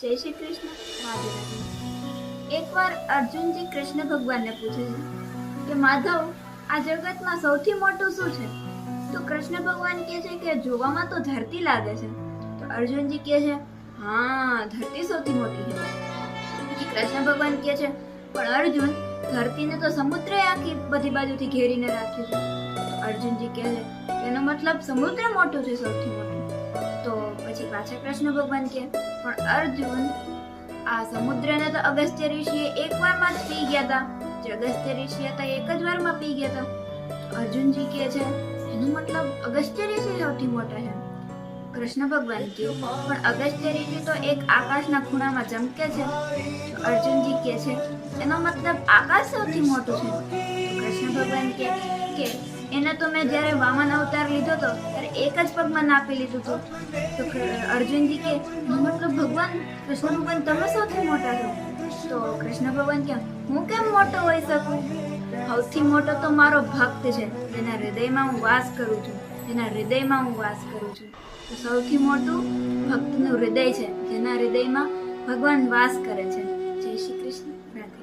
જય શ્રી કૃષ્ણ. રાધે રાધે. એકવાર અર્જુનજી કૃષ્ણ ભગવાનને પૂછે છે કે માધવ, આ જગતમાં સૌથી મોટું શું છે? તો કૃષ્ણ ભગવાન કહે છે કે જોવામાં તો ધરતી લાગે છે. તો અર્જુનજી કહે છે હા, ધરતી સૌથી મોટી છે. પછી કૃષ્ણ ભગવાન કહે છે પણ અર્જુન, ધરતીને તો સમુદ્રે આખી બધી બાજુથી ઘેરીને રાખ્યું છે. તો અર્જુનજી કહે છે એનો મતલબ સમુદ્ર મોટું છે, સૌથી મોટું. તો પછી પાછા કૃષ્ણ ભગવાન કહે પણ અર્જુન, આ સમુદ્રને તો અગસ્ત્ય ઋષિએ એક વારમાં જ પી ગયા હતા. જે અગસ્ત્ય ઋષિ હતા એક જ વારમાં પી ગયા હતા. અર્જુનજી કહે છે એનો મતલબ અગસ્ત્ય ઋષિ સૌથી મોટા છે. કૃષ્ણ ભગવાન કહે પણ અગસ્ત્ય ઋષિ તો એક આકાશના ખૂણામાં ચમકે છે. તો અર્જુનજી કહે છે એનો મતલબ આકાશ સૌથી મોટું છે. તો કૃષ્ણ ભગવાન કહે કે એને તો મેં જ્યારે વામન અવતાર લીધો હતો ત્યારે એક જ પગમાં નાપી લીધું હતું. તો અર્જુનજી કે મતલબ ભગવાન, કૃષ્ણ ભગવાન તમે સૌથી મોટા છો. તો કૃષ્ણ ભગવાન કે હું કેમ મોટો હોઈ શકું? સૌથી મોટો તો મારો ભક્ત છે, જેના હૃદયમાં હું વાસ કરું છું. તો સૌથી મોટું ભક્તનું હૃદય છે, જેના હૃદયમાં ભગવાન વાસ કરે છે. જય શ્રી કૃષ્ણ. રાધે.